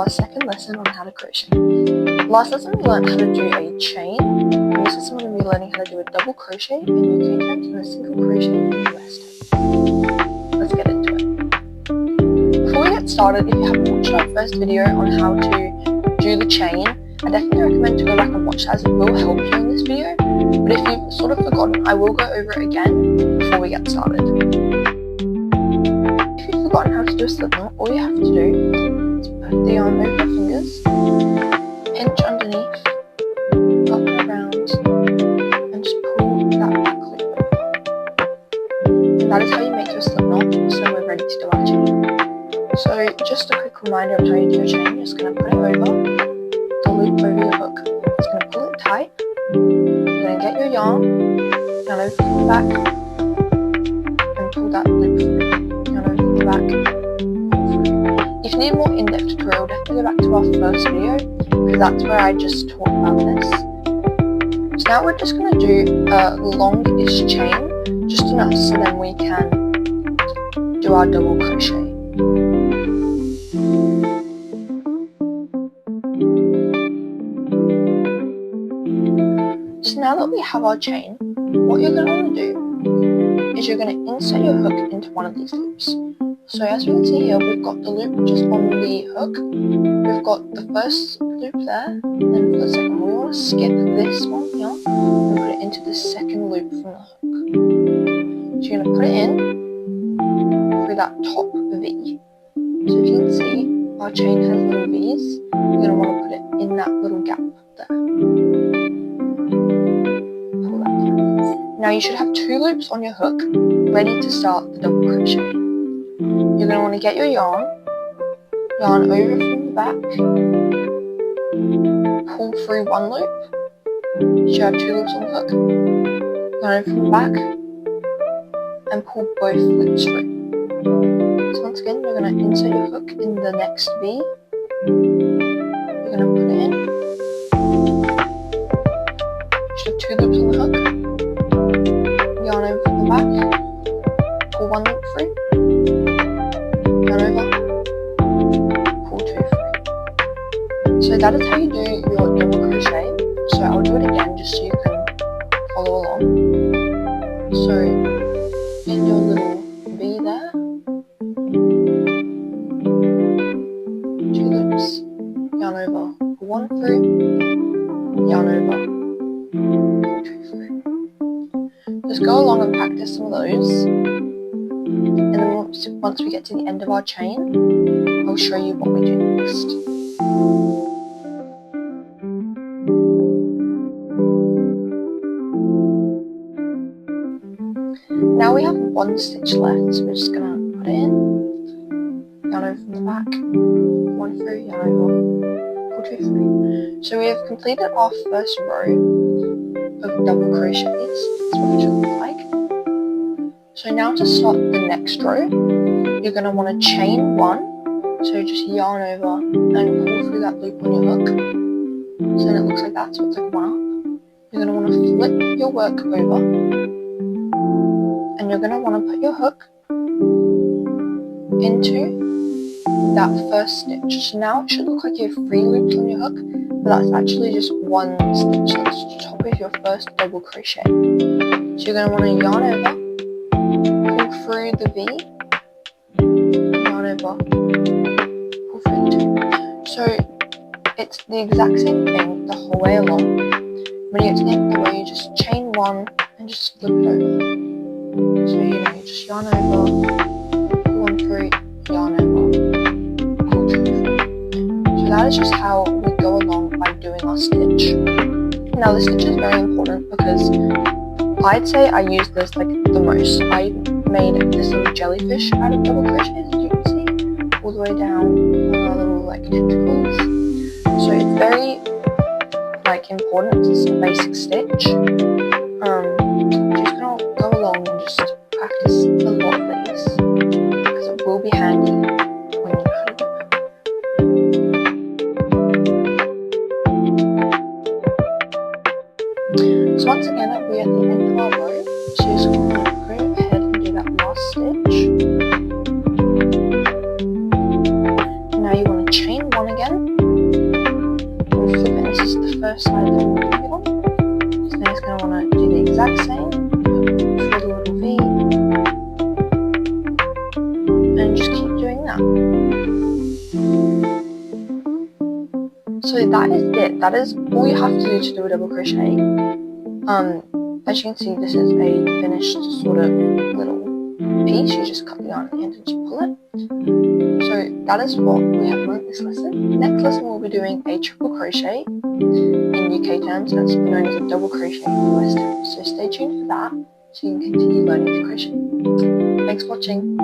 our second lesson on how to crochet. Last lesson we learned how to do a chain, and this lesson we're going to be learning how to do a double crochet in UK terms and a single crochet in US terms. Let's get into it. Before we get started, if you haven't watched our first video on how to do the chain, I definitely recommend to go back and watch that as it will help you in this video, but if you've sort of forgotten, I will go over it again before we get started. If you've forgotten how to do a slip knot, all you have to do is put the yarn over your fingers, pinch underneath, up and around, and just pull that back loop over. And that is how you make your slip knot, so we're ready to do our chain. So just a quick reminder of how you do a chain. You're just going to put it over the loop over your hook. It's going to pull it tight. You're going to get your yarn over from the back and pull that loop through. Yarn over from the back, pull through. If you need a more in-depth tutorial, definitely go back to our first video because that's where I just talked about this. So now we're just going to do a longish chain, just enough so then we can do our double crochet. So now that we have our chain, what you're going to want to do is you're going to insert your hook into one of these loops. So as you can see here, we've got the loop just on the hook, we've got the first loop there, and for the second we want to skip this one here and put it into the second loop from the hook. So you're going to put it in through that top V. So if you can see, our chain has little V's, you're going to want to put it in that little gap there. Now you should have two loops on your hook ready to start the double crochet. You're going to want to get your yarn over from the back, pull through one loop, so you have two loops on the hook, yarn over from the back, and pull both loops through. So once again, you're going to insert your hook in the next V, you're going to put it in, you should have two loops on the hook, yarn over from the back, pull one loop through, yarn over, pull two through. So that is how you do your double crochet. So I'll do it again just so you can follow along. So in your little V there, two loops, yarn over, pull one through, yarn over, pull two through. Just go along and practice some of those, and then once we get to the end of our chain, I'll show you what we do next. Now we have one stitch left, so we're just going to put it in, yarn over from the back, one through, yarn over, pull two through. So we have completed our first row of double crochets. That's what it should look like. So now to start the next row, you're going to want to chain one, so just yarn over and pull through that loop on your hook. So then it looks like that, so it's like one up. You're going to want to flip your work over, and you're going to want to put your hook into that first stitch. So now it should look like you have 3 loops on your hook, but that's actually just one stitch. That's the top of your first double crochet. So you're going to want to yarn over, pull through the V, yarn over, pull through the 2. So it's the exact same thing the whole way along. When you get to the end of the row, you just chain one and just flip it over. So you just yarn over, pull one through, yarn over, pull two through. So that is just how we go along by doing our stitch. Now the stitch is very important because I'd say I use this like the most. I made this little jellyfish out of double crochets, as you can see, all the way down on our little like tentacles. So it's very like important. It's a basic stitch. Just gonna go along and just practice a lot of these because it will be handy when you know how to do it. So once again, we're at the end of our row. So you're just going to go ahead and do that last stitch. Now you want to chain one again, first side that we'll do it on. So now it's going to want to do the exact same, put a little V, and just keep doing that. So that is it. That is all you have to do to do a double crochet. As you can see, this is a finished sort of little piece. You just cut the yarn at the end and just pull it. So that is what we have learned this lesson. Next lesson we'll be doing a triple crochet. In UK terms, that's known as a double crochet in US terms. So stay tuned for that so you can continue learning to crochet. Thanks for watching.